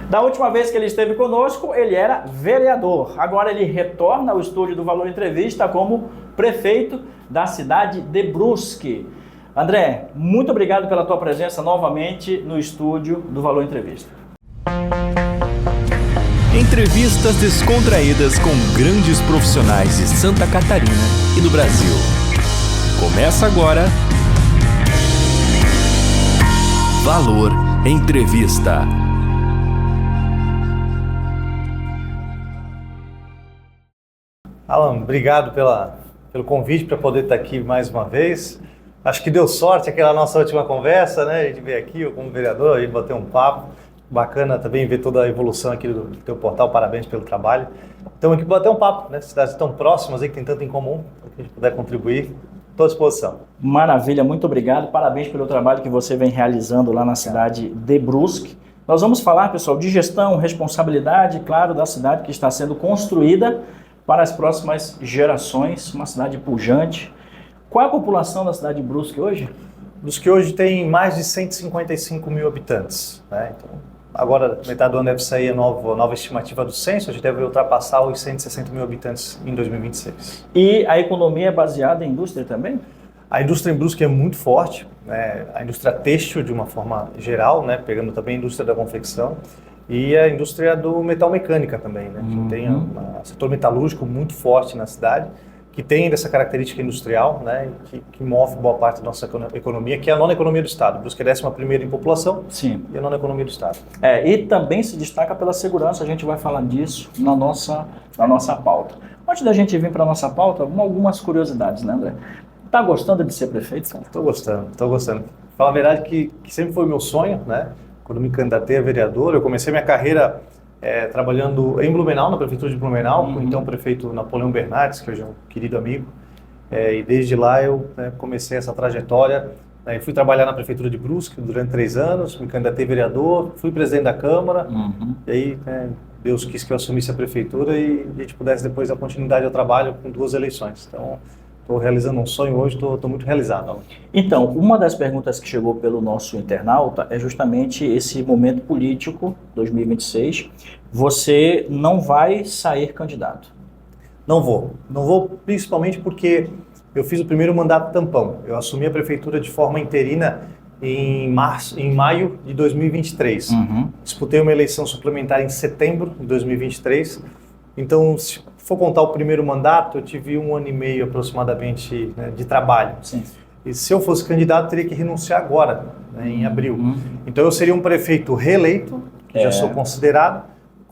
Da última vez que ele esteve conosco, ele era vereador. Agora ele retorna ao estúdio do Valor Entrevista como prefeito da cidade de Brusque. André, muito obrigado pela tua presença novamente no estúdio do Valor Entrevista. Entrevistas descontraídas com grandes profissionais de Santa Catarina e do Brasil. Começa agora Valor Entrevista. Alan, obrigado pelo convite para poder estar aqui mais uma vez. Acho que deu sorte aquela nossa última conversa, né? A gente veio aqui, eu como vereador, a gente bateu um papo. Bacana também ver toda a evolução aqui do teu portal, parabéns pelo trabalho. Então aqui bater um papo, né? Cidades tão próximas aí que tem tanto em comum, que a gente puder contribuir, estou à disposição. Maravilha, muito obrigado, parabéns pelo trabalho que você vem realizando lá na cidade de Brusque. Nós vamos falar, pessoal, de gestão, responsabilidade, claro, da cidade que está sendo construída para as próximas gerações, uma cidade pujante. Qual é a população da cidade de Brusque hoje? Brusque hoje tem mais de 155 mil habitantes, né? Então, agora, metade do ano deve sair a nova estimativa do censo, a gente deve ultrapassar os 160 mil habitantes em 2026. E a economia é baseada em indústria também? A indústria em Brusque é muito forte, né? A indústria têxtil de uma forma geral, né? Pegando também a indústria da confecção e a indústria do metal mecânica também, né? A gente tem um setor metalúrgico muito forte na cidade, que tem dessa característica industrial, né, que move boa parte da nossa economia, que é a nona economia do Estado. Brusque é 11ª em população. Sim. E a nona economia do Estado. E também se destaca pela segurança, a gente vai falar disso na nossa pauta. Antes da gente vir para a nossa pauta, algumas curiosidades, né, André? Tá gostando de ser prefeito, cara? Estou gostando. Fala a verdade que sempre foi meu sonho, né? Quando me candidatei a vereador, eu comecei minha carreira trabalhando em Blumenau, na prefeitura de Blumenau, com o então prefeito Napoleão Bernardes, que hoje é um querido amigo, e desde lá eu comecei essa trajetória. Fui trabalhar na prefeitura de Brusque durante 3 anos, me candidatei a vereador, fui presidente da Câmara, e aí Deus quis que eu assumisse a prefeitura e a gente pudesse depois dar continuidade ao trabalho com 2 eleições. Então, estou realizando um sonho hoje, estou muito realizado. Então, uma das perguntas que chegou pelo nosso internauta é justamente esse momento político, 2026. Você não vai sair candidato? Não vou principalmente porque eu fiz o primeiro mandato tampão. Eu assumi a prefeitura de forma interina em maio de 2023. Disputei uma eleição suplementar em setembro de 2023. Então, se for contar o primeiro mandato, eu tive 1 ano e meio aproximadamente, né, de trabalho. Sim. E se eu fosse candidato, eu teria que renunciar agora, né, em abril. Então, eu seria um prefeito reeleito, que já sou considerado,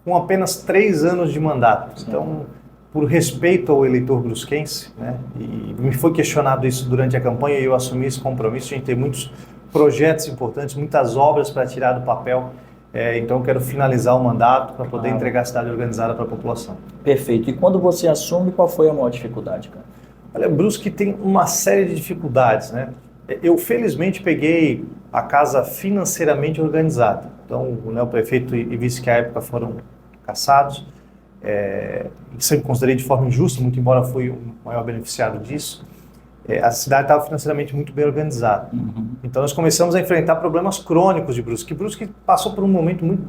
com apenas 3 anos de mandato. Sim. Então, por respeito ao eleitor brusquense, né, e me foi questionado isso durante a campanha, e eu assumi esse compromisso. A gente tem muitos projetos importantes, muitas obras para tirar do papel. Então eu quero finalizar o mandato para poder entregar a cidade organizada para a população. Perfeito. E quando você assume, qual foi a maior dificuldade, cara? Olha, Brusque tem uma série de dificuldades, né? Eu felizmente peguei a casa financeiramente organizada. Então o prefeito e vice que à época foram cassados. Sempre considerei de forma injusta, muito embora fui o maior beneficiário disso. A cidade estava financeiramente muito bem organizada. Então nós começamos a enfrentar problemas crônicos de Brusque. Brusque passou por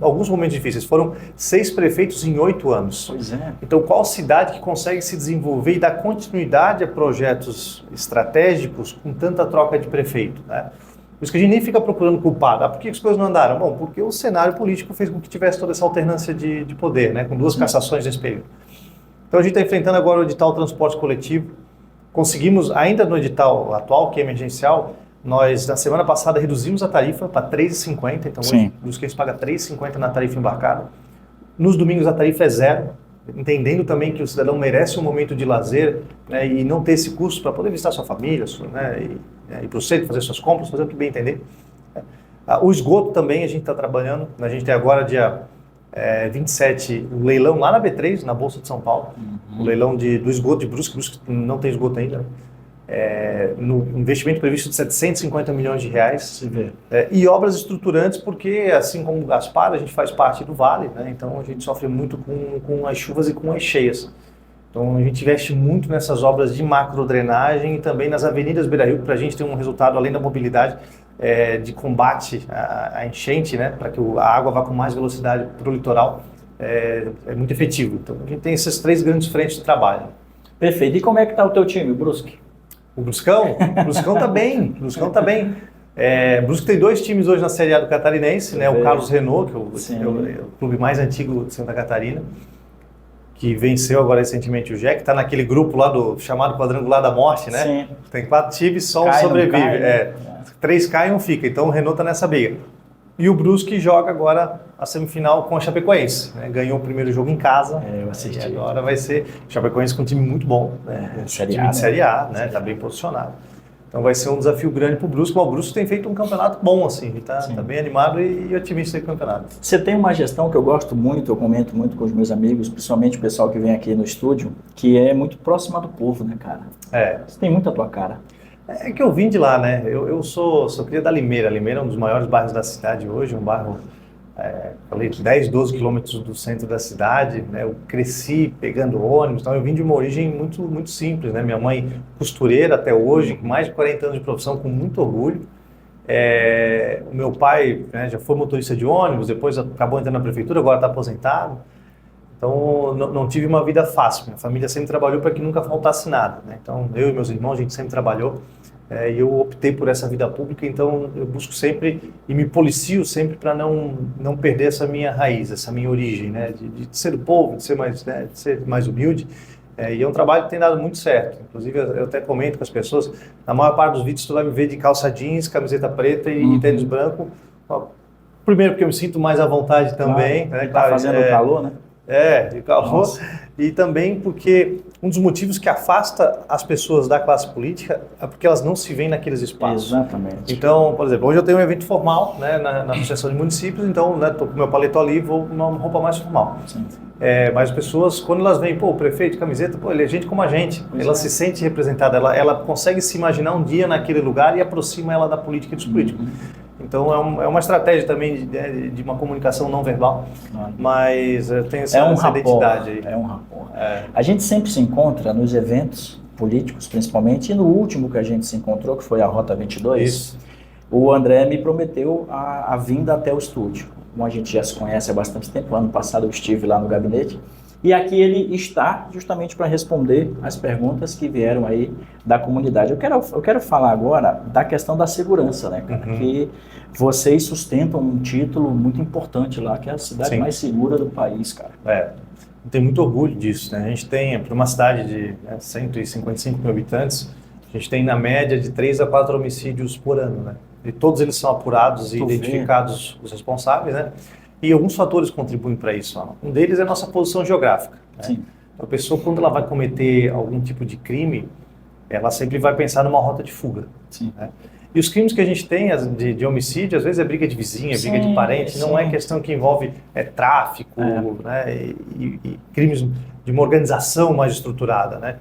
alguns momentos difíceis. Foram 6 prefeitos em 8 anos. Pois é. Então qual cidade que consegue se desenvolver e dar continuidade a projetos estratégicos com tanta troca de prefeito, né? Por isso que a gente nem fica procurando culpado. Por que as coisas não andaram? Bom, porque o cenário político fez com que tivesse toda essa alternância de poder, né? Com 2 cassações nesse período. Então a gente está enfrentando agora o edital transporte coletivo. Conseguimos, ainda no edital atual, que é emergencial, nós, na semana passada, reduzimos a tarifa para R$ 3,50. Então, hoje, o brusquense paga R$ 3,50 na tarifa embarcada. Nos domingos, a tarifa é 0, entendendo também que o cidadão merece um momento de lazer, né, e não ter esse custo para poder visitar sua família, né, ir para o centro, fazer suas compras, fazer o que bem entender. O esgoto também a gente está trabalhando. A gente tem agora, dia 27, um leilão lá na B3, na Bolsa de São Paulo. O leilão do esgoto de Brusque. Brusque não tem esgoto ainda. No investimento previsto de R$750 milhões. E obras estruturantes, porque assim como o Gaspar, a gente faz parte do Vale, né? Então a gente sofre muito com as chuvas e com as cheias. Então a gente investe muito nessas obras de macrodrenagem e também nas avenidas Beira-Rio, para a gente ter um resultado, além da mobilidade, de combate à enchente, né, para que a água vá com mais velocidade para o litoral, é muito efetivo. Então, a gente tem essas 3 grandes frentes de trabalho. Perfeito. E como é que está o teu time, o Brusque? O Bruscão? O Bruscão está bem. O Bruscão está bem. O Brusque tem 2 times hoje na Série A do Catarinense, né? O Carlos Renault, que é o clube mais antigo de Santa Catarina, que venceu agora recentemente o JEC, está naquele grupo lá do chamado Quadrangular da Morte, né? Sim. Tem 4 times, só um sobrevive. Cai, 3 caem e 1 fica, então o Renault está nessa briga. E o Brusque joga agora a semifinal com a Chapecoense, né? Ganhou o primeiro jogo em casa. Eu assisti. E agora vai ser Chapecoense com um time muito bom, né? Time de Série A, né? Está bem posicionado. Então vai ser um desafio grande para o Brusque, mas o Brusque tem feito um campeonato bom, assim, ele está bem animado e otimista com o campeonato. Você tem uma gestão que eu gosto muito, eu comento muito com os meus amigos, principalmente o pessoal que vem aqui no estúdio, que é muito próxima do povo, né, cara? Você tem muito a tua cara. É que eu vim de lá, né? Eu sou cria da Limeira. Limeira é um dos maiores bairros da cidade hoje, um bairro, falei, 10, 12 quilômetros do centro da cidade, né? Eu cresci pegando ônibus, então eu vim de uma origem muito, muito simples, né? Minha mãe costureira até hoje, com mais de 40 anos de profissão, com muito orgulho. O meu pai, né, já foi motorista de ônibus, depois acabou entrando na prefeitura, agora está aposentado. Então, não tive uma vida fácil. Minha família sempre trabalhou para que nunca faltasse nada, né? Então, eu e meus irmãos, a gente sempre trabalhou. E eu optei por essa vida pública, então eu busco sempre e me policio sempre para não perder essa minha raiz, essa minha origem, né? De ser do povo, de ser mais humilde. E é um trabalho que tem dado muito certo. Inclusive, eu até comento com as pessoas, na maior parte dos vídeos tu vai me ver de calça jeans, camiseta preta e tênis branco. Primeiro porque eu me sinto mais à vontade também. Claro, né? Tá fazendo calor, né? De calor. Nossa. E também porque um dos motivos que afasta as pessoas da classe política é porque elas não se veem naqueles espaços. Exatamente. Então, por exemplo, hoje eu tenho um evento formal, né, na Associação de Municípios, então estou com meu paletó ali e vou numa roupa mais formal. Mas as pessoas, quando elas veem, o prefeito de camiseta, ele é gente como a gente, ela se sente representada, ela consegue se imaginar um dia naquele lugar e aproxima ela da política e dos políticos. Então é uma estratégia também de uma comunicação não verbal, mas tem essa identidade aí. É um rapport. A gente sempre se encontra nos eventos políticos, principalmente, e no último que a gente se encontrou, que foi a Rota 22, o André me prometeu a vinda até o estúdio. Como a gente já se conhece há bastante tempo, ano passado eu estive lá no gabinete, e aqui ele está justamente para responder as perguntas que vieram aí da comunidade. Eu quero falar agora da questão da segurança, né, cara? Que vocês sustentam um título muito importante lá, que é a cidade mais segura do país, cara. Eu tenho muito orgulho disso, né? A gente tem, para uma cidade de 155 mil habitantes, a gente tem na média de 3 a 4 homicídios por ano, né? E todos eles são apurados e identificados os responsáveis, né? E alguns fatores contribuem para isso. Um deles é a nossa posição geográfica. Né? A pessoa, quando ela vai cometer algum tipo de crime, ela sempre vai pensar numa rota de fuga. Né? E os crimes que a gente tem de homicídio, às vezes é briga de vizinha, briga de parente, não é questão que envolve tráfico, né? E crimes de uma organização mais estruturada. Né?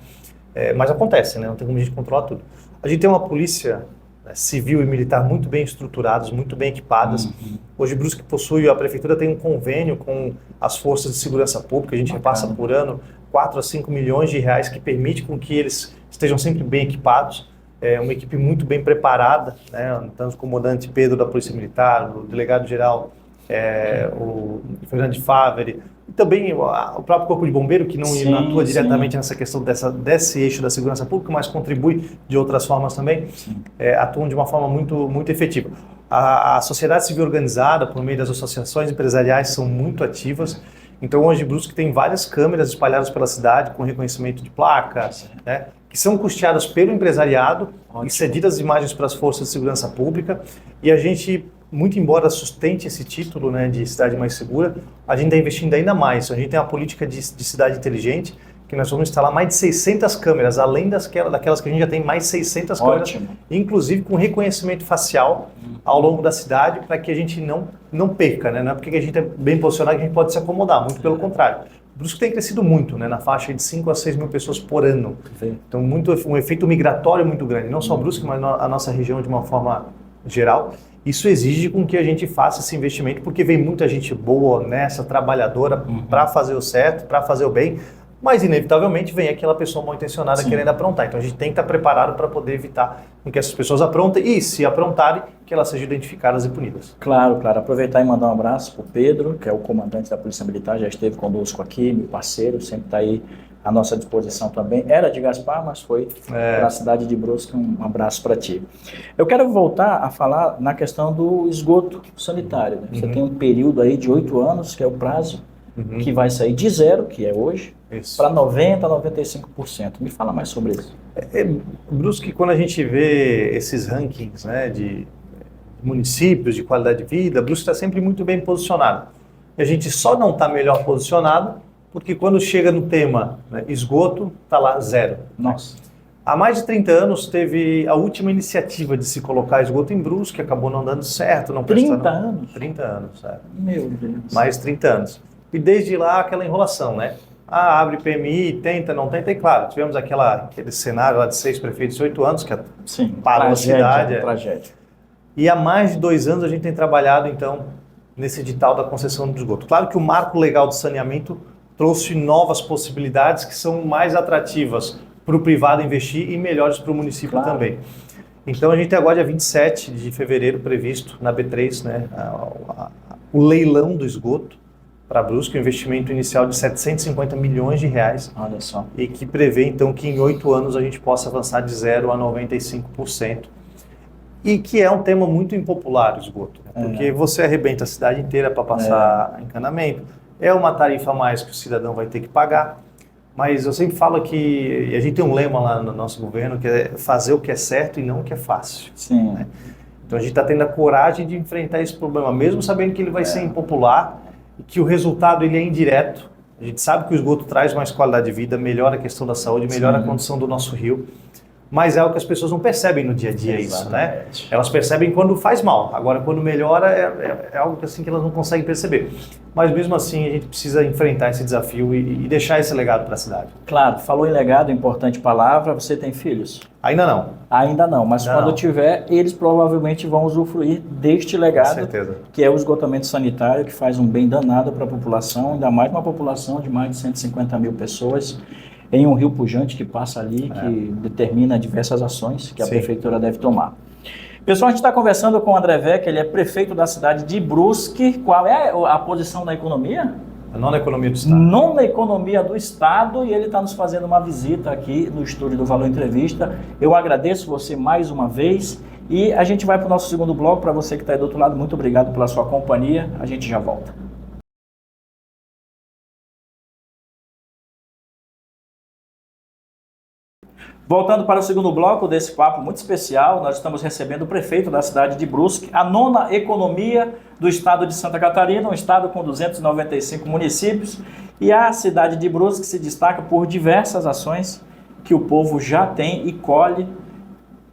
Mas acontece, né? Não tem como a gente controlar tudo. A gente tem uma polícia civil e militar muito bem estruturadas, muito bem equipadas. Hoje, Brusque possui, a prefeitura tem um convênio com as forças de segurança pública, a gente repassa por ano 4 a 5 milhões de reais, que permite com que eles estejam sempre bem equipados. É uma equipe muito bem preparada, né? Tanto o comandante Pedro da Polícia Militar, o delegado-geral, o Fernando Favre, e também o próprio Corpo de Bombeiro, que não atua diretamente nessa questão desse eixo da segurança pública, mas contribui de outras formas também, atuam de uma forma muito, muito efetiva. A sociedade civil organizada, por meio das associações empresariais, são muito ativas. Então, hoje, Brusque tem várias câmeras espalhadas pela cidade, com reconhecimento de placas, né, que são custeadas pelo empresariado e cedidas imagens para as forças de segurança pública. E a gente, muito embora sustente esse título, né, de cidade mais segura, a gente está investindo ainda mais. A gente tem uma política de cidade inteligente, que nós vamos instalar mais de 600 câmeras, além daquelas que a gente já tem mais 600 câmeras, inclusive com reconhecimento facial ao longo da cidade, para que a gente não perca, né? Não é porque a gente é bem posicionado que a gente pode se acomodar, muito pelo contrário. O Brusque tem crescido muito, né? Na faixa de 5 a 6 mil pessoas por ano. Então, um efeito migratório muito grande, não só o Brusque, mas a nossa região de uma forma geral. Isso exige com que a gente faça esse investimento, porque vem muita gente boa, honesta, trabalhadora, para fazer o certo, para fazer o bem, Mas, inevitavelmente, vem aquela pessoa mal intencionada Sim. querendo aprontar. Então, a gente tem que estar preparado para poder evitar que essas pessoas aprontem e, se aprontarem, que elas sejam identificadas e punidas. Claro, claro. Aproveitar e mandar um abraço para o Pedro, que é o comandante da Polícia Militar, já esteve conosco aqui, meu parceiro, sempre está aí à nossa disposição também. Era de Gaspar, mas foi para a cidade de Brusque. Um abraço para ti. Eu quero voltar a falar na questão do esgoto sanitário. Né? Você tem um período aí de 8 anos, que é o prazo, que vai sair de 0, que é hoje, para 90% a 95%. Me fala mais sobre isso. Brusque, quando a gente vê esses rankings, né, de municípios, de qualidade de vida, Brusque está sempre muito bem posicionado. E a gente só não está melhor posicionado porque quando chega no tema, né, esgoto, está lá 0. Nossa. Há mais de 30 anos teve a última iniciativa de se colocar esgoto em Brusque, acabou não dando certo. Não 30 anos? 30 anos, é. Meu Deus. Mais de 30 anos. E desde lá aquela enrolação, né? Abre PMI, tenta, não tenta, e claro, tivemos aquele cenário lá de 6 prefeitos em 8 anos, que Sim, parou a cidade. Tragédia. E há mais de 2 anos a gente tem trabalhado, então, nesse edital da concessão do esgoto. Claro que o marco legal de saneamento trouxe novas possibilidades que são mais atrativas para o privado investir e melhores para o município também. Então a gente tem agora, dia 27 de fevereiro, previsto na B3, né, o leilão do esgoto para Brusque, um investimento inicial de 750 milhões de reais. Olha só. E que prevê, então, que em 8 anos a gente possa avançar de 0 a 95%. E que é um tema muito impopular, o esgoto. Né? Porque você arrebenta a cidade inteira para passar encanamento. É uma tarifa a mais que o cidadão vai ter que pagar. Mas eu sempre falo que a gente tem um lema lá no nosso governo, que é fazer o que é certo e não o que é fácil. Sim. Né? Então a gente está tendo a coragem de enfrentar esse problema, mesmo sabendo que ele vai ser impopular e que o resultado ele é indireto. A gente sabe que o esgoto traz mais qualidade de vida, melhora a questão da saúde, melhora a condição do nosso rio. Mas é algo que as pessoas não percebem no dia a dia, isso, né? Elas percebem quando faz mal. Agora, quando melhora, é algo que, assim, que elas não conseguem perceber. Mas mesmo assim, a gente precisa enfrentar esse desafio e deixar esse legado para a cidade. Claro, falou em legado, importante palavra. Você tem filhos? Ainda não. Ainda não, mas Ainda quando não. tiver, eles provavelmente vão usufruir deste legado, Com certeza. que é o esgotamento sanitário, que faz um bem danado para a população, ainda mais uma população de mais de 150 mil pessoas, em um rio pujante que passa ali, que determina diversas ações que a prefeitura deve tomar. Pessoal, a gente está conversando com o André Vecchi, ele é prefeito da cidade de Brusque. Qual é a posição da economia? A nona economia do Estado. Nona economia do Estado, e ele está nos fazendo uma visita aqui no estúdio do Valor Entrevista. Eu agradeço você mais uma vez e a gente vai para o nosso segundo bloco. Para você que está aí do outro lado, muito obrigado pela sua companhia. A gente já volta. Voltando para o segundo bloco desse papo muito especial, nós estamos recebendo o prefeito da cidade de Brusque, a nona economia do estado de Santa Catarina, um estado com 295 municípios, e a cidade de Brusque se destaca por diversas ações que o povo já tem e colhe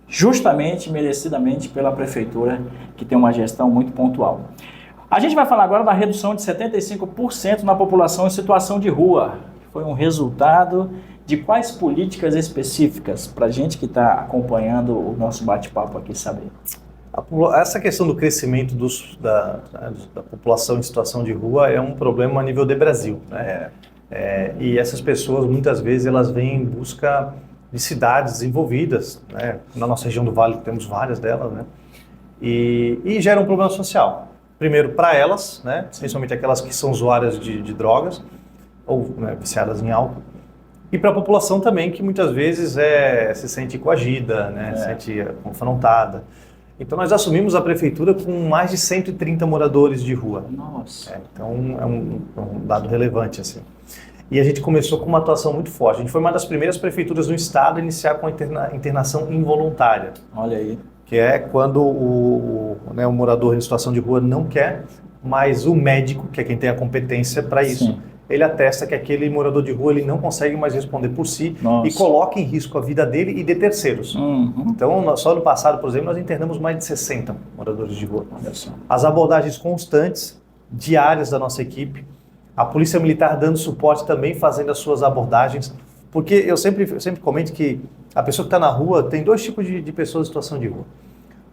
justamente, merecidamente, pela prefeitura, que tem uma gestão muito pontual. A gente vai falar agora da redução de 75% na população em situação de rua. Foi um resultado de quais políticas específicas, para a gente que está acompanhando o nosso bate-papo aqui saber? Essa questão do crescimento da população em situação de rua é um problema a nível de Brasil, né? E essas pessoas, muitas vezes, elas vêm em busca de cidades desenvolvidas, né? Na nossa região do Vale temos várias delas, né? E gera um problema social. Primeiro, para elas, né? Principalmente aquelas que são usuárias de drogas ou, né, viciadas em álcool. E para a população também, que muitas vezes se sente coagida, né? Se sente confrontada. Então nós assumimos a prefeitura com mais de 130 moradores de rua. Nossa. Então é um dado relevante, assim. E a gente começou com uma atuação muito forte. A gente foi uma das primeiras prefeituras do estado a iniciar com a internação involuntária. Olha aí. Que é quando o morador em situação de rua não quer, mas o médico, que é quem tem a competência para isso, Sim. ele atesta que aquele morador de rua ele não consegue mais responder por si. Nossa. E coloca em risco a vida dele e de terceiros. Então, só no passado, por exemplo, nós internamos mais de 60 moradores de rua. Olha só. As abordagens constantes, diárias da nossa equipe, a Polícia Militar dando suporte também, fazendo as suas abordagens, porque eu sempre comento que a pessoa que está na rua, tem dois tipos de pessoas em situação de rua.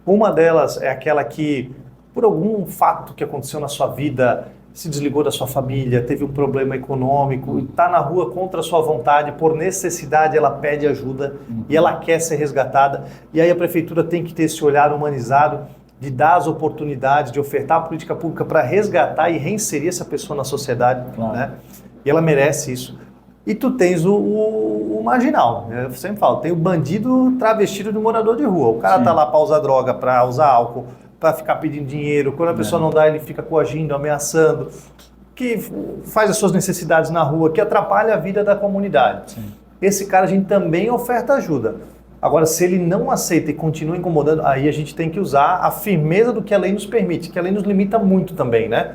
Uma delas é aquela que, por algum fato que aconteceu na sua vida, se desligou da sua família, teve um problema econômico, está na rua contra a sua vontade, por necessidade ela pede ajuda e ela quer ser resgatada. E aí a prefeitura tem que ter esse olhar humanizado de dar as oportunidades, de ofertar a política pública para resgatar e reinserir essa pessoa na sociedade, Claro. né? E ela merece isso. E tu tens o marginal, né? Eu sempre falo, tem o bandido travestido de morador de rua. O cara Sim. tá lá para usar droga, para usar álcool, para ficar pedindo dinheiro. Quando a pessoa não dá, ele fica coagindo, ameaçando, que faz as suas necessidades na rua, que atrapalha a vida da comunidade. Sim. Esse cara a gente também oferta ajuda. Agora, se ele não aceita e continua incomodando, aí a gente tem que usar a firmeza do que a lei nos permite, que a lei nos limita muito também, né?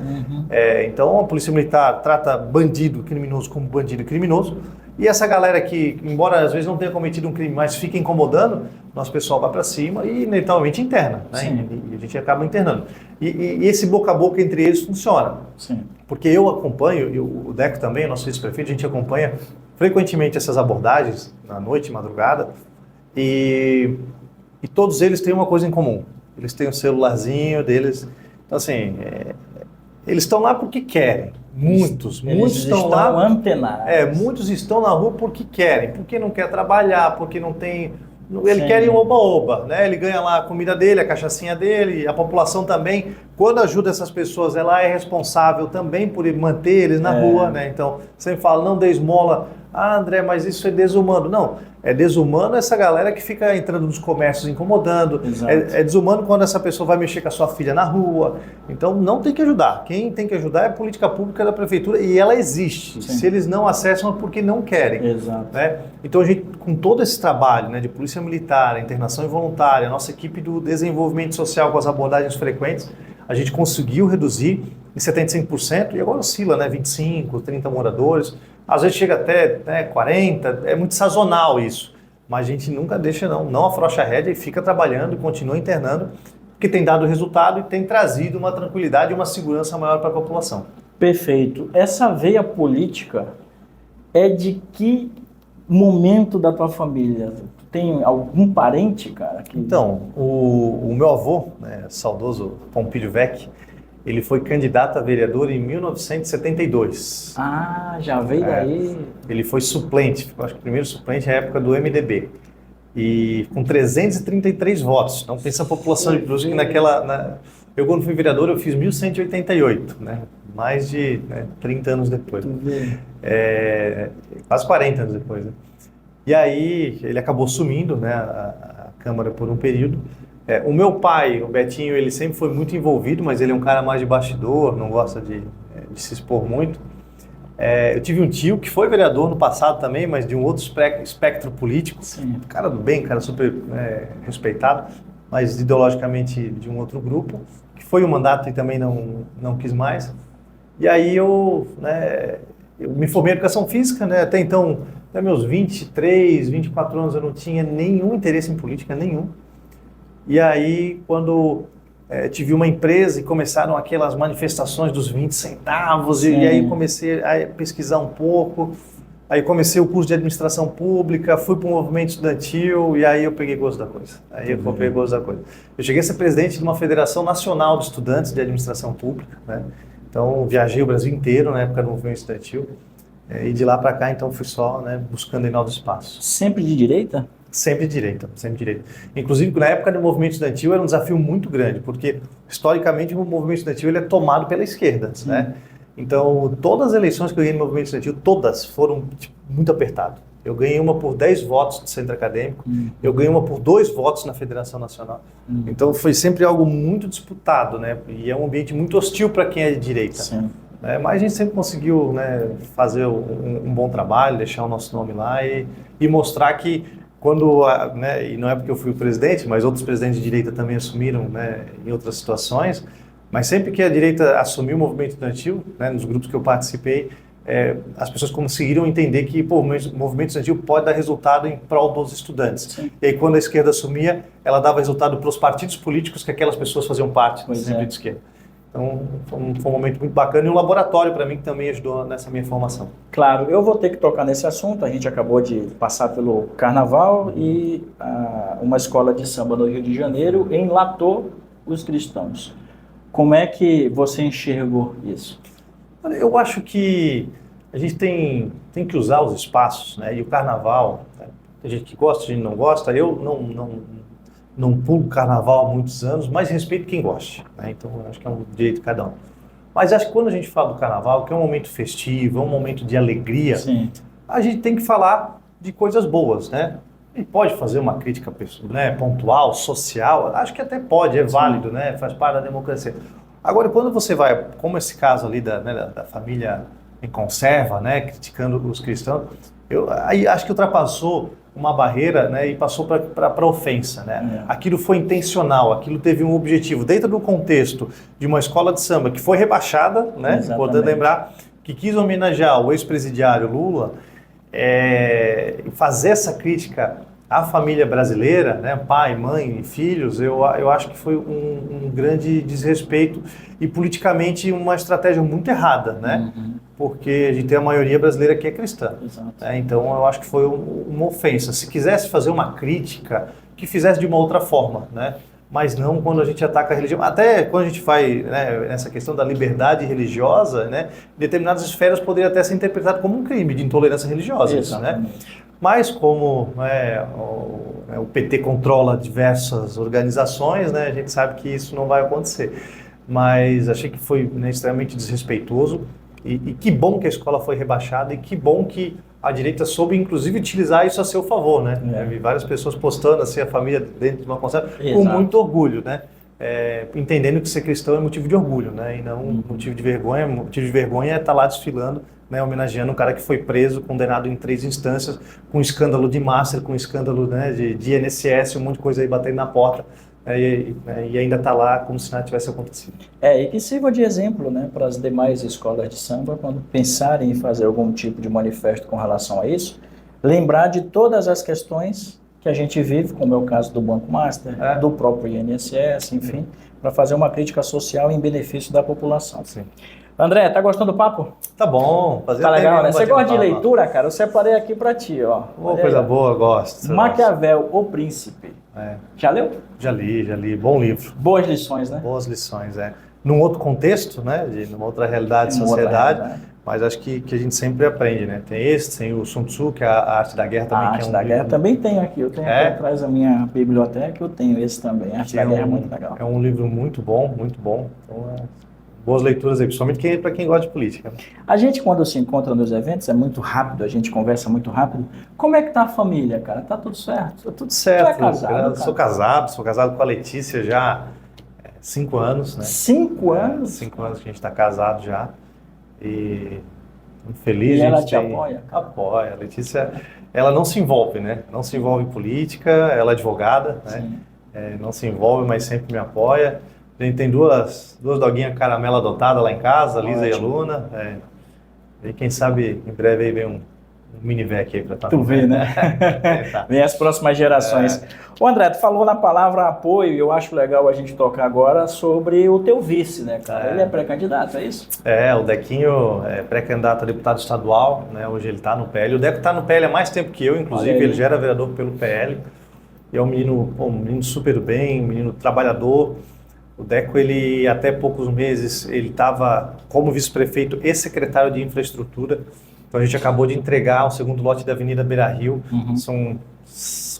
Então, a Polícia Militar trata bandido criminoso como bandido criminoso, e essa galera que, embora às vezes não tenha cometido um crime, mas fica incomodando, nosso pessoal vai para cima e, inevitavelmente, interna, né? E a gente acaba internando. E esse boca a boca entre eles funciona. Sim. Porque eu acompanho, e o Deco também, o nosso vice-prefeito, a gente acompanha frequentemente essas abordagens, na noite, madrugada, e todos eles têm uma coisa em comum. Eles têm um celularzinho deles. Então, assim, eles estão lá porque querem. Muitos estão lá. Antenados. Muitos estão na rua porque querem. Porque não quer trabalhar, porque não tem... Ele quer ir oba-oba, né? Ele ganha lá a comida dele, a cachaçinha dele, a população também. Quando ajuda essas pessoas, ela é responsável também por manter eles na rua, né? Então, sempre fala, não dê esmola. Ah, André, mas isso é desumano. Não, é desumano essa galera que fica entrando nos comércios incomodando. É desumano quando essa pessoa vai mexer com a sua filha na rua. Então, não tem que ajudar. Quem tem que ajudar é a política pública da prefeitura e ela existe. Sim. Se eles não acessam é porque não querem. Exato. Né? Então, a gente, com todo esse trabalho, né, de polícia militar, a internação involuntária, a nossa equipe do desenvolvimento social com as abordagens frequentes, a gente conseguiu reduzir em 75% e agora oscila, né, 25, 30 moradores. Às vezes chega até, né, 40, é muito sazonal isso. Mas a gente nunca deixa, não afrouxa a rédea e fica trabalhando e continua internando, porque tem dado resultado e tem trazido uma tranquilidade e uma segurança maior para a população. Perfeito. Essa veia política é de que momento da tua família? Tem algum parente, cara? Então, o meu avô, né, saudoso Pompílio Vec, ele foi candidato a vereador em 1972. Ah, já veio daí. Ele foi suplente, acho que o primeiro suplente é a época do MDB. E com 333 votos. Então pensa a população de Brusque naquela... Eu quando fui vereador eu fiz 1188, né? Mais de 30 anos depois. Quase 40 anos depois. Né? E aí ele acabou sumindo, né, a Câmara por um período. O meu pai, o Betinho, ele sempre foi muito envolvido, mas ele é um cara mais de bastidor, não gosta de se expor muito. Eu tive um tio que foi vereador no passado também, mas de um outro espectro político. Sim. Cara do bem, cara super respeitado, mas ideologicamente de um outro grupo, que foi um mandato e também não quis mais. E aí eu me formei em educação física, né? Até então, até meus 23, 24 anos eu não tinha nenhum interesse em política, nenhum. E aí, quando tive uma empresa e começaram aquelas manifestações dos 20 centavos, e aí comecei a pesquisar um pouco, aí comecei o curso de administração pública, fui para o movimento estudantil, e aí eu peguei gosto da coisa. Eu cheguei a ser presidente de uma federação nacional de estudantes de administração pública, né? Então, viajei o Brasil inteiro na época do movimento estudantil, e de lá para cá, então, fui só buscando em novos espaços. Sempre de direita? Sempre direita, sempre direita. Inclusive, na época do movimento estudantil era um desafio muito grande, porque, historicamente, o movimento estudantil ele é tomado pela esquerda, né? Então, todas as eleições que eu ganhei no movimento estudantil, todas foram muito apertadas. Eu ganhei uma por 10 votos do centro acadêmico, eu ganhei uma por 2 votos na Federação Nacional. Então, foi sempre algo muito disputado, né? E é um ambiente muito hostil para quem é de direita. Sim. Mas a gente sempre conseguiu, né, fazer um bom trabalho, deixar o nosso nome lá e mostrar que quando, e não é porque eu fui o presidente, mas outros presidentes de direita também assumiram, né, em outras situações, mas sempre que a direita assumiu o movimento estudantil, né, nos grupos que eu participei, as pessoas conseguiram entender que o movimento estudantil pode dar resultado em prol dos estudantes. Sim. E aí quando a esquerda assumia, ela dava resultado para os partidos políticos que aquelas pessoas faziam parte sempre de esquerda. Então, foi um momento muito bacana e um laboratório para mim que também ajudou nessa minha formação. Claro, eu vou ter que tocar nesse assunto. A gente acabou de passar pelo Carnaval e uma escola de samba no Rio de Janeiro enlatou os cristãos. Como é que você enxergou isso? Olha, eu acho que a gente tem que usar os espaços, né? E o carnaval, né? Tem gente que gosta, tem gente que não gosta. Eu não pulo carnaval há muitos anos, mas respeito quem goste, né? Então, eu acho que é um direito de cada um. Mas acho que quando a gente fala do carnaval, que é um momento festivo, é um momento de alegria, Sim. a gente tem que falar de coisas boas, né? A gente pode fazer uma crítica, né, pontual, social, acho que até pode, é válido, né? Faz parte da democracia. Agora, quando você vai, como esse caso ali da família em conserva, né, criticando os cristãos, aí acho que ultrapassou uma barreira, né, e passou para ofensa, né? Aquilo foi intencional, aquilo teve um objetivo. Dentro do contexto de uma escola de samba que foi rebaixada, né? Importante lembrar, que quis homenagear o ex-presidiário Lula, fazer essa crítica à família brasileira, né, pai, mãe e filhos, eu acho que foi um grande desrespeito e politicamente uma estratégia muito errada, né? Porque a gente tem a maioria brasileira que é cristã. Né? Então eu acho que foi uma ofensa. Se quisesse fazer uma crítica, que fizesse de uma outra forma, né? Mas não quando a gente ataca a religião. Até quando a gente vai, né, nessa questão da liberdade religiosa, né, em determinadas esferas poderia até ser interpretado como um crime de intolerância religiosa. Isso, né? Mas como o PT controla diversas organizações, né, a gente sabe que isso não vai acontecer. Mas achei que foi, né, extremamente desrespeitoso e que bom que a escola foi rebaixada e que bom que a direita soube, inclusive, utilizar isso a seu favor, né? Vi várias pessoas postando assim a família dentro de uma conserva com muito orgulho, né? Entendendo que ser cristão é motivo de orgulho, né? E não motivo de vergonha. Motivo de vergonha é estar lá desfilando, né, homenageando um cara que foi preso, condenado em 3 instâncias, com escândalo de master, com escândalo, né, de INSS, um monte de coisa aí batendo na porta, e ainda está lá como se nada tivesse acontecido. E que sirva de exemplo, né, para as demais escolas de samba, quando pensarem em fazer algum tipo de manifesto com relação a isso, lembrar de todas as questões que a gente vive, como é o caso do Banco Master, do próprio INSS, enfim, para fazer uma crítica social em benefício da população. Sim. André, tá gostando do papo? Tá bom. Tá legal, né? Você gosta de leitura, cara? Eu separei aqui pra ti, ó. Coisa boa, gosto. Maquiavel, O Príncipe. Já leu? Já li. Bom livro. Boas lições, né? Boas lições, Num outro contexto, né? Numa outra realidade de sociedade. Mas acho que a gente sempre aprende, né? Tem o Sun Tzu, que é a Arte da Guerra também. A Arte da Guerra também tenho aqui. Eu tenho aqui atrás da minha biblioteca, eu tenho esse também. A Arte da Guerra é muito legal. É um livro muito bom, muito bom. Então, boas leituras aí, principalmente para quem gosta de política. A gente, quando se encontra nos eventos, é muito rápido, a gente conversa muito rápido. Como é que tá a família, cara? Tá tudo certo? Tá tudo certo. Tu é casado, sou casado com a Letícia já há 5 anos, né? 5 anos? 5 anos que a gente está casado já. E feliz. E ela te apoia? Apoia. A Letícia, ela não se envolve, né? Não se envolve em política, ela é advogada, né? Não se envolve, mas sempre me apoia. A gente tem duas doguinhas caramelo adotadas lá em casa, a Lisa e a Luna. E quem sabe em breve aí vem um minivec aí para estar. Tu vê, né? Vem as próximas gerações. Ô André, tu falou na palavra apoio e eu acho legal a gente tocar agora sobre o teu vice, né, cara? Ele é pré-candidato, é isso? O Dequinho é pré-candidato a deputado estadual, né? Hoje ele está no PL. O Deco está no PL há mais tempo que eu, inclusive, ele já era vereador pelo PL. E é um menino super do bem, um menino trabalhador. O Deco, ele até poucos meses, ele estava como vice-prefeito e secretário de infraestrutura. Então a gente acabou de entregar o segundo lote da Avenida Beira Rio. São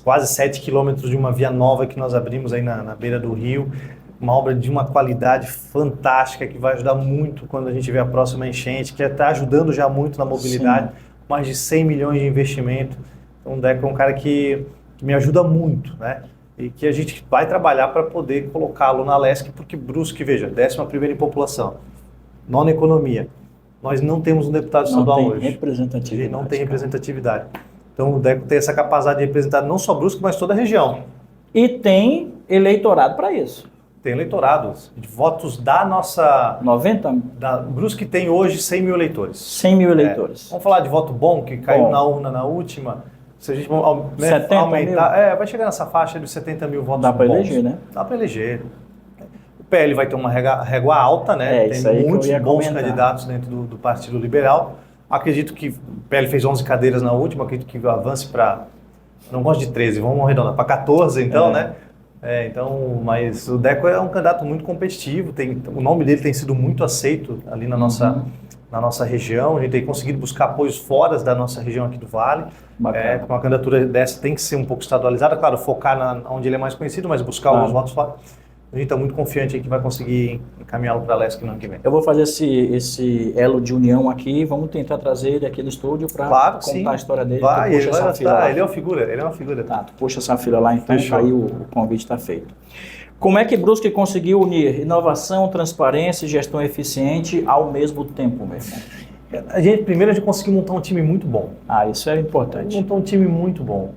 quase 7 quilômetros de uma via nova que nós abrimos aí na beira do rio. Uma obra de uma qualidade fantástica que vai ajudar muito quando a gente vê a próxima enchente, que está ajudando já muito na mobilidade. Mais de 100 milhões de investimento. Então o Deco é um cara que me ajuda muito, né? E que a gente vai trabalhar para poder colocá-lo na LESC, porque Brusque, veja, 11ª em população, 9ª em economia. Nós não temos um deputado estadual hoje. Representatividade. Não tem representatividade. Então o Deco tem essa capacidade de representar não só Brusque, mas toda a região. E tem eleitorado para isso. Tem eleitorados de votos da nossa... 90? Brusque tem hoje 100 mil eleitores. 100 mil eleitores. Vamos falar de voto bom, que caiu na urna na última... Se a gente aumentar, vai chegar nessa faixa de 70 mil votos. Dá para eleger, né? Dá para eleger. O PL vai ter uma régua alta, né? Tem muitos bons candidatos dentro do Partido Liberal. Acredito que o PL fez 11 cadeiras na última, acredito que avance para... Não gosto de 13, vamos arredondar para 14, então, né? Mas o Deco é um candidato muito competitivo, o nome dele tem sido muito aceito ali na nossa na nossa região, a gente tem conseguido buscar apoios fora da nossa região aqui do Vale. Uma candidatura dessa tem que ser um pouco estadualizada, claro, focar onde ele é mais conhecido, mas buscar alguns votos fora. A gente está muito confiante aí que vai conseguir encaminhá-lo para a LESC no ano que vem. Eu vou fazer esse elo de união aqui, vamos tentar trazer ele aqui no estúdio para contar a história dele. Ele vai gostar, ele é uma figura. Tá, tu puxa essa fila lá, então Fechou. aí o convite está feito. Como é que Brusque conseguiu unir inovação, transparência e gestão eficiente ao mesmo tempo, meu irmão? Primeiro a gente conseguiu montar um time muito bom. Isso é importante. Montou um time muito bom.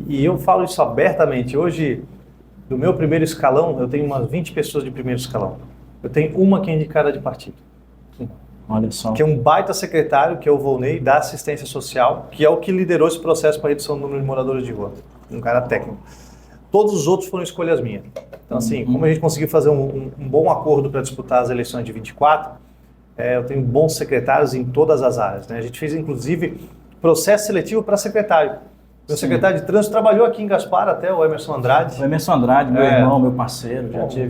E eu falo isso abertamente. Hoje, do meu primeiro escalão, eu tenho umas 20 pessoas de primeiro escalão. Eu tenho uma que é indicada de partido. Olha só. Que é um baita secretário, que é o Volney, da assistência social, que é o que liderou esse processo para a redução do número de moradores de rua. Um cara técnico. Todos os outros foram escolhas minhas. Então, assim, como a gente conseguiu fazer um bom acordo para disputar as eleições de 24, eu tenho bons secretários em todas as áreas, né? A gente fez, inclusive, processo seletivo para secretário. Meu secretário de trânsito trabalhou aqui em Gaspar, até o Emerson Andrade. O Emerson Andrade, meu irmão, meu parceiro,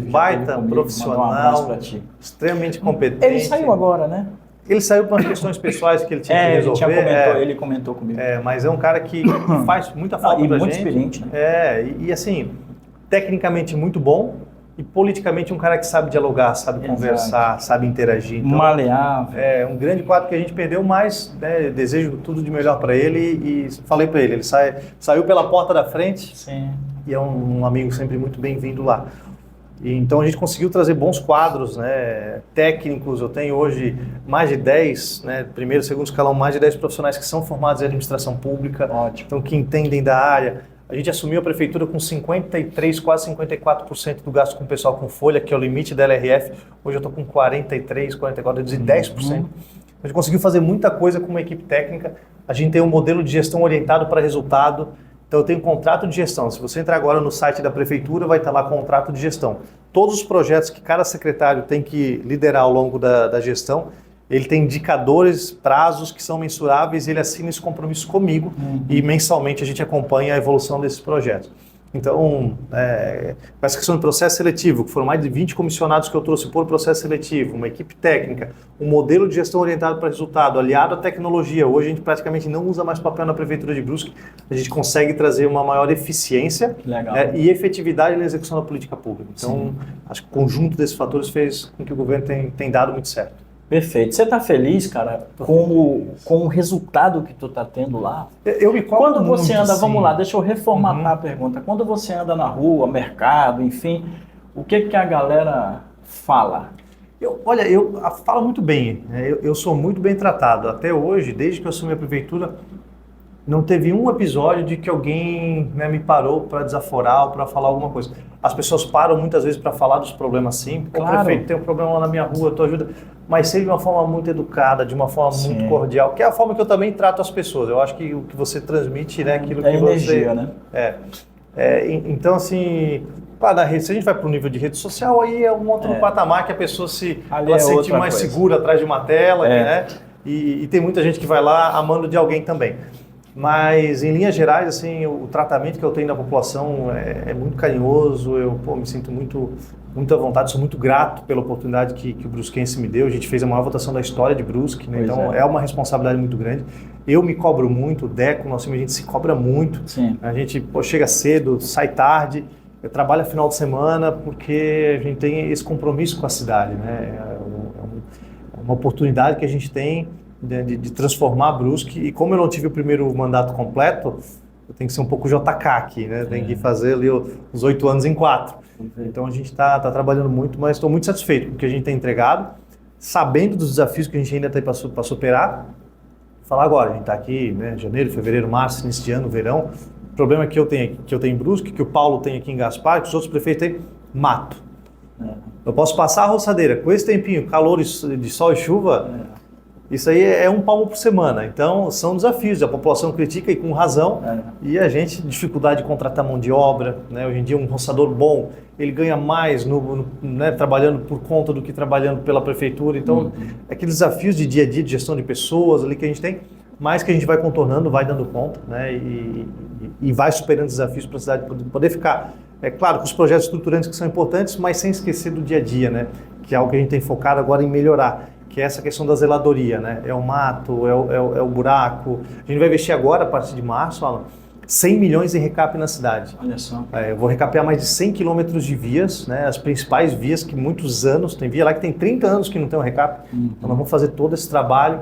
baita profissional, extremamente competente. Ele saiu agora, né? Ele saiu por questões pessoais que ele tinha que resolver. Ele comentou comigo. Mas é um cara que faz muita falta pra gente. E muito experiente, né? E assim, tecnicamente muito bom e politicamente um cara que sabe dialogar, sabe conversar, sabe interagir. Então, maleável. É um grande quadro que a gente perdeu, mas desejo tudo de melhor para ele e falei para ele saiu pela porta da frente. Sim. E é um amigo sempre muito bem-vindo lá. E então a gente conseguiu trazer bons quadros, né, técnicos. Eu tenho hoje mais de 10, né, primeiro, segundo escalão, mais de 10 profissionais que são formados em administração pública. Ótimo. Então que entendem da área. A gente assumiu a prefeitura com 53%, quase 54% do gasto com o pessoal com folha, que é o limite da LRF. Hoje eu estou com 43%, 44%, eu disse 10%. A gente conseguiu fazer muita coisa com uma equipe técnica. A gente tem um modelo de gestão orientado para resultado. Então eu tenho um contrato de gestão. Se você entrar agora no site da prefeitura, vai estar lá contrato de gestão. Todos os projetos que cada secretário tem que liderar ao longo da gestão, ele tem indicadores, prazos que são mensuráveis, ele assina esse compromisso comigo e mensalmente a gente acompanha a evolução desses projetos. Então, com essa questão do processo seletivo, que foram mais de 20 comissionados que eu trouxe por processo seletivo, uma equipe técnica, um modelo de gestão orientado para resultado, aliado à tecnologia. Hoje a gente praticamente não usa mais papel na Prefeitura de Brusque, a gente consegue trazer uma maior eficiência e efetividade na execução da política pública. Então, acho que o conjunto desses fatores fez com que o governo tem dado muito certo. Perfeito. Você está feliz, cara, com o resultado que tu está tendo lá? Eu me cobro Quando você muito, anda, sim. Vamos lá, deixa eu reformatar a pergunta. Quando você anda na rua, mercado, enfim, o que a galera fala? Eu falo muito bem, né? Eu sou muito bem tratado. Até hoje, desde que eu assumi a prefeitura, não teve um episódio de que alguém, né, me parou para desaforar ou para falar alguma coisa. As pessoas param muitas vezes para falar dos problemas sim. Claro. O prefeito tem um problema lá na minha rua, tu ajuda. Mas sempre de uma forma muito educada, de uma forma muito cordial, que é a forma que eu também trato as pessoas. Eu acho que o que você transmite, né, aquilo que energia, você... né? Então, assim, se a gente vai para o nível de rede social, aí é um outro patamar que a pessoa se sentir mais segura atrás de uma tela, né? E tem muita gente que vai lá amando de alguém também. Mas, em linhas gerais, assim, o tratamento que eu tenho da população é muito carinhoso, eu me sinto muito à vontade, sou muito grato pela oportunidade que o brusquense me deu. A gente fez a maior votação da história de Brusque, né? Então é uma responsabilidade muito grande. Eu me cobro muito, o Deco, nosso time, a gente se cobra muito. Sim. A gente chega cedo, sai tarde, eu trabalho final de semana porque a gente tem esse compromisso com a cidade, né? É uma oportunidade que a gente tem de transformar Brusque, e como eu não tive o primeiro mandato completo, eu tenho que ser um pouco JK aqui, né? Tem que fazer ali os 8 anos em 4. Então a gente está trabalhando muito, mas estou muito satisfeito com o que a gente tem entregado, sabendo dos desafios que a gente ainda tem para superar. Falar agora, a gente está aqui, né, janeiro, fevereiro, março, início de ano, verão. O problema que eu tenho em Brusque, que o Paulo tem aqui em Gaspar, que os outros prefeitos têm, mato. Eu posso passar a roçadeira, com esse tempinho, calor de sol e chuva, isso aí é um palmo por semana. Então, são desafios. A população critica e com razão. E a gente, dificuldade de contratar mão de obra, né? Hoje em dia, um roçador bom, ele ganha mais né, trabalhando por conta do que trabalhando pela prefeitura. Então, aqueles desafios de dia a dia, de gestão de pessoas ali que a gente tem, mas que a gente vai contornando, vai dando conta, né? E vai superando desafios para a cidade poder ficar. É claro, com os projetos estruturantes que são importantes, mas sem esquecer do dia a dia, né? Que é algo que a gente tem focado agora em melhorar. que é essa questão da zeladoria, né? É o mato, é o buraco. A gente vai investir agora, a partir de março, Alan, 100 milhões em recap na cidade. Olha só. Eu vou recapear mais de 100 quilômetros de vias, né? As principais vias que muitos anos, tem via lá que tem 30 anos que não tem um recap. Então nós vamos fazer todo esse trabalho,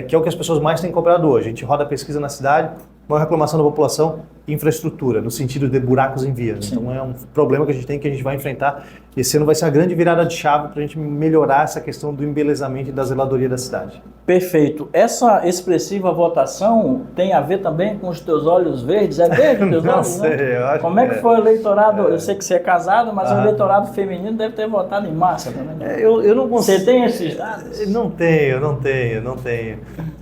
que é o que as pessoas mais têm cobrado hoje. A gente roda pesquisa na cidade, uma reclamação da população, infraestrutura, no sentido de buracos em vias. Sim. Então é um problema que a gente tem, que a gente vai enfrentar. Esse ano vai ser uma grande virada de chave para a gente melhorar essa questão do embelezamento e da zeladoria da cidade. Perfeito. Essa expressiva votação tem a ver também com os teus olhos verdes? É verde os teus Não olhos? sei, né? eu acho Como é que foi o eleitorado? Eu sei que você é casado, mas o Aham. eleitorado feminino deve ter votado em massa também. Né? Eu não consigo. Você tem esses dados? Não tenho.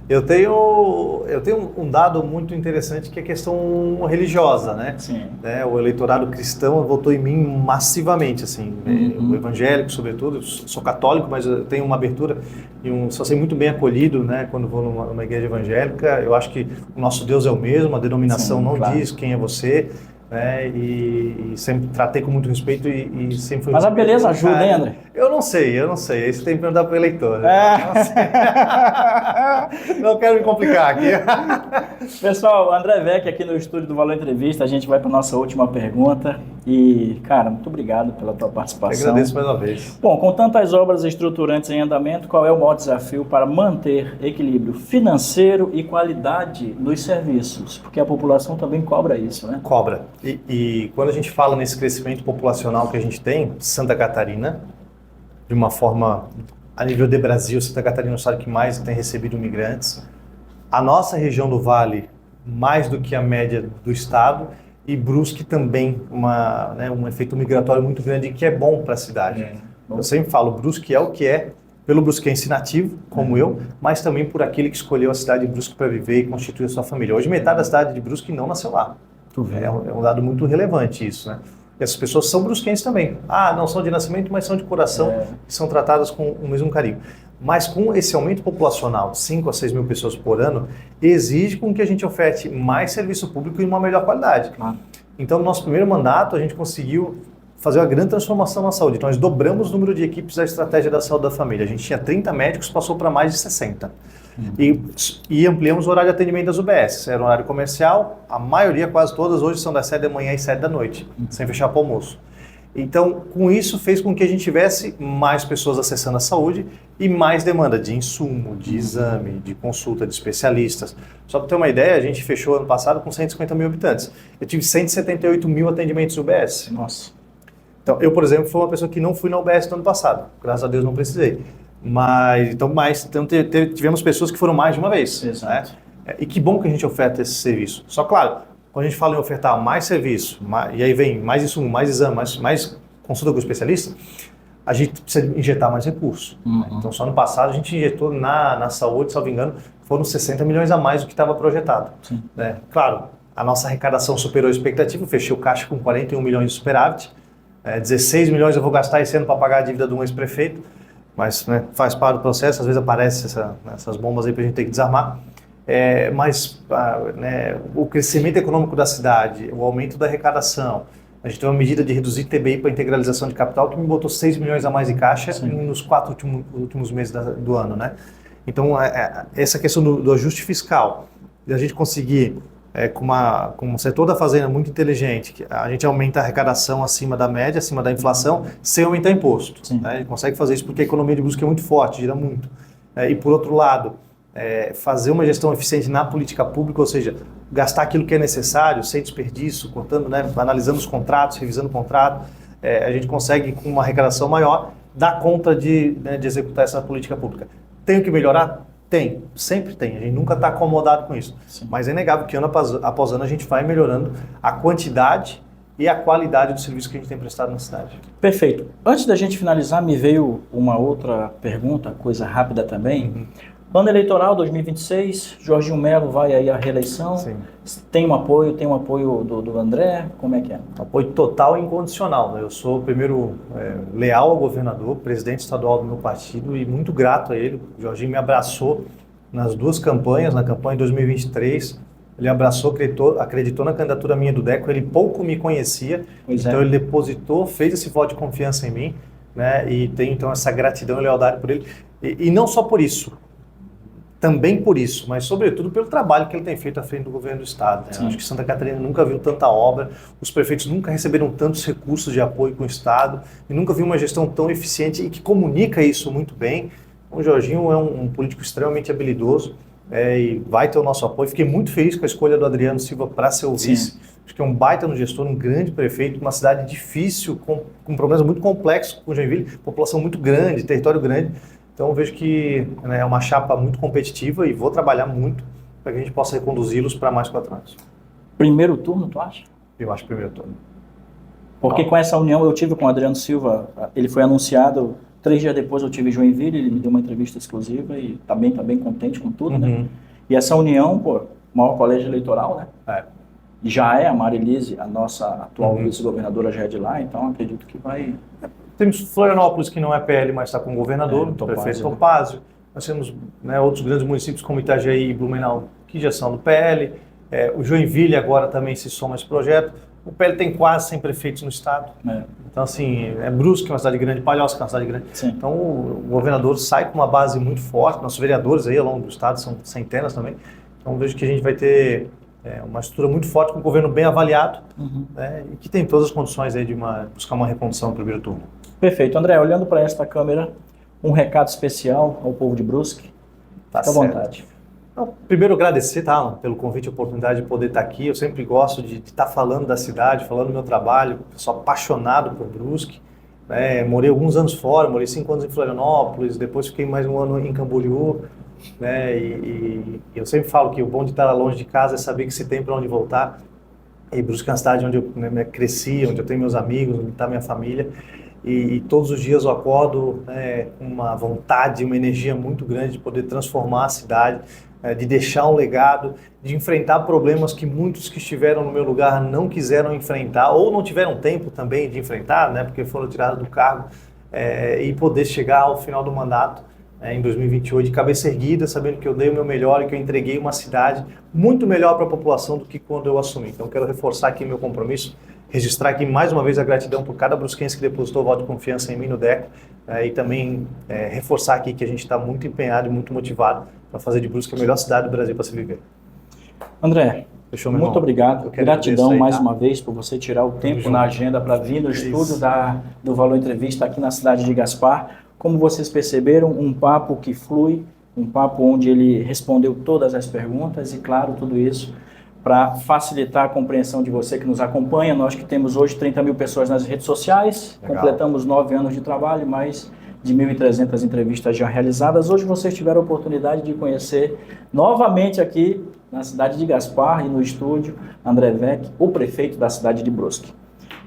Eu tenho um dado muito interessante, que é a questão religiosa, né? Sim. O eleitorado cristão votou em mim massivamente, assim, o evangélico, sobretudo. Eu sou católico, mas eu tenho uma abertura e só sei muito bem acolhido, né? Quando vou numa igreja evangélica. Eu acho que o nosso Deus é o mesmo, a denominação Sim, não claro. diz quem é você. Né? E sempre tratei com muito respeito e sempre foi... Mas a beleza ajuda, hein, André? Eu não sei. Isso tem que perguntar para o eleitor. Né? Não quero me complicar aqui. Pessoal, André Vecchi aqui no estúdio do Valor Entrevista. A gente vai para a nossa última pergunta. E, cara, muito obrigado pela tua participação. Eu agradeço mais uma vez. Bom, com tantas obras estruturantes em andamento, qual é o maior desafio para manter equilíbrio financeiro e qualidade nos serviços? Porque a população também cobra isso, né? Cobra. E quando a gente fala nesse crescimento populacional que a gente tem, Santa Catarina, de uma forma, a nível de Brasil, Santa Catarina é o estado que mais tem recebido imigrantes. A nossa região do Vale, mais do que a média do estado, e Brusque também, um efeito migratório muito grande, que é bom para a cidade. Eu sempre falo, Brusque é o que é, pelo brusquense nativo, como eu, mas também por aquele que escolheu a cidade de Brusque para viver e constituir a sua família. Hoje, metade da cidade de Brusque não nasceu lá. É um dado muito relevante isso, né? E essas pessoas são brusquenses também. Não são de nascimento, mas são de coração e são tratadas com o mesmo carinho. Mas com esse aumento populacional, 5 a 6 mil pessoas por ano, exige com que a gente oferte mais serviço público e uma melhor qualidade. Então, no nosso primeiro mandato, a gente conseguiu fazer uma grande transformação na saúde. Então, nós dobramos o número de equipes da estratégia da saúde da família. A gente tinha 30 médicos, passou para mais de 60. E ampliamos o horário de atendimento das UBS. Era um horário comercial, a maioria, quase todas, hoje são das 7 da manhã e 7 da noite, sem fechar para o almoço. Então, com isso, fez com que a gente tivesse mais pessoas acessando a saúde e mais demanda de insumo, de exame, de consulta de especialistas. Só para ter uma ideia, a gente fechou ano passado com 150 mil habitantes. Eu tive 178 mil atendimentos de UBS. Nossa. Então, eu, por exemplo, fui uma pessoa que não fui na UBS no ano passado. Graças a Deus não precisei. Então tivemos pessoas que foram mais de uma vez. Exato. Né? E que bom que a gente oferta esse serviço. Só claro, quando a gente fala em ofertar mais serviço, e aí vem mais insumo, mais exame, mais consulta com o especialista, a gente precisa injetar mais recursos. Né? Então, só no passado a gente injetou na saúde, salvo engano, foram 60 milhões a mais do que estava projetado. Né? Claro, a nossa arrecadação superou a expectativa, fechei o caixa com 41 milhões de superávit, 16 milhões eu vou gastar esse ano para pagar a dívida do ex-prefeito, mas faz parte do processo, às vezes aparecem essas bombas aí para a gente ter que desarmar. O crescimento econômico da cidade, o aumento da arrecadação, a gente tem uma medida de reduzir TBI para integralização de capital que me botou 6 milhões a mais em caixa nos 4 últimos meses do ano. Né? Então, essa questão do ajuste fiscal, de a gente conseguir, com o setor da fazenda muito inteligente, a gente aumenta a arrecadação acima da média, acima da inflação, sem aumentar imposto. Né? A gente consegue fazer isso porque a economia de Brusque é muito forte, gira muito. E por outro lado, fazer uma gestão eficiente na política pública, ou seja, gastar aquilo que é necessário, sem desperdício, cortando, analisando os contratos, revisando o contrato, a gente consegue, com uma arrecadação maior, dar conta de executar essa política pública. Tenho que melhorar? Tem, sempre tem. A gente nunca está acomodado com isso. Mas é inegável que ano após ano a gente vai melhorando a quantidade e a qualidade do serviço que a gente tem prestado na cidade. Perfeito. Antes da gente finalizar, me veio uma outra pergunta, coisa rápida também. Ano eleitoral 2026, Jorginho Melo vai aí à reeleição. Sim. Tem um apoio do André? Como é que é? Apoio total e incondicional. Né? Eu sou, primeiro, leal ao governador, presidente estadual do meu partido e muito grato a ele. O Jorginho me abraçou nas duas campanhas, na campanha de 2023. Ele abraçou, acreditou na candidatura minha do DECO. Ele pouco me conhecia, então ele depositou, fez esse voto de confiança em mim. Né? E tem então essa gratidão e lealdade por ele. E não só por isso, também por isso, mas sobretudo pelo trabalho que ele tem feito à frente do governo do Estado. Né? Acho que Santa Catarina nunca viu tanta obra, os prefeitos nunca receberam tantos recursos de apoio com o Estado, e nunca viu uma gestão tão eficiente e que comunica isso muito bem. O Jorginho é um político extremamente habilidoso, e vai ter o nosso apoio. Fiquei muito feliz com a escolha do Adriano Silva para ser o vice. Acho que é um baita no gestor, um grande prefeito, uma cidade difícil, com problemas muito complexos com Joinville, população muito grande, território grande. Então eu vejo que é uma chapa muito competitiva e vou trabalhar muito para que a gente possa reconduzi-los para mais 4 anos. Primeiro turno, tu acha? Eu acho primeiro turno. Porque com essa união eu tive com o Adriano Silva, ele foi anunciado, 3 dias depois eu tive em Joinville, ele me deu uma entrevista exclusiva e tá bem contente com tudo, né? E essa união, pô, maior colégio eleitoral, né? Já é a Marilise, a nossa atual vice-governadora, já é de lá, então acredito que vai... Temos Florianópolis, que não é PL, mas está com o governador, o prefeito Topázio. Nós temos outros grandes municípios como Itajaí e Blumenau, que já são do PL. O Joinville agora também se soma a esse projeto. O PL tem quase 100 prefeitos no estado. Então, assim, Brusque, que é uma cidade grande, Palhoça, que é uma cidade grande. Sim. Então, o governador sai com uma base muito forte. Nossos vereadores aí ao longo do estado são centenas também. Então, vejo que a gente vai ter uma estrutura muito forte, com um governo bem avaliado, e que tem todas as condições aí de buscar uma recondução no primeiro turno. Perfeito. André, olhando para esta câmera, um recado especial ao povo de Brusque. Fica à vontade. Então, primeiro, agradecer, pelo convite e oportunidade de poder estar aqui. Eu sempre gosto de estar falando da cidade, falando do meu trabalho. Sou apaixonado por Brusque. Morei alguns anos fora, morei 5 anos em Florianópolis, depois fiquei mais um ano em Camboriú. E eu sempre falo que o bom de estar longe de casa é saber que se tem para onde voltar. E Brusque é uma cidade onde eu cresci, onde eu tenho meus amigos, onde está minha família. E todos os dias eu acordo com uma vontade, uma energia muito grande de poder transformar a cidade, de deixar um legado, de enfrentar problemas que muitos que estiveram no meu lugar não quiseram enfrentar, ou não tiveram tempo também de enfrentar, porque foram tirados do cargo, e poder chegar ao final do mandato, em 2028, de cabeça erguida, sabendo que eu dei o meu melhor e que eu entreguei uma cidade muito melhor para a população do que quando eu assumi. Então, quero reforçar aqui meu compromisso, registrar aqui mais uma vez a gratidão por cada brusquense que depositou o voto de confiança em mim no DECO, e também reforçar aqui que a gente está muito empenhado e muito motivado para fazer de Brusque a melhor cidade do Brasil para se viver. André, muito obrigado. Gratidão mais uma vez por você tirar o tempo na agenda para vir no estúdio do Valor Entrevista aqui na cidade de Gaspar. Como vocês perceberam, um papo que flui, um papo onde ele respondeu todas as perguntas e, claro, tudo isso para facilitar a compreensão de você que nos acompanha. Nós que temos hoje 30 mil pessoas nas redes sociais, completamos 9 anos de trabalho, mais de 1.300 entrevistas já realizadas. Hoje vocês tiveram a oportunidade de conhecer novamente aqui na cidade de Gaspar e no estúdio André Weck, o prefeito da cidade de Brusque.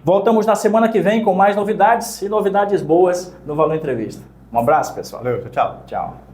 Voltamos na semana que vem com mais novidades e novidades boas no Valor Entrevista. Um abraço, pessoal. Valeu, tchau. Tchau.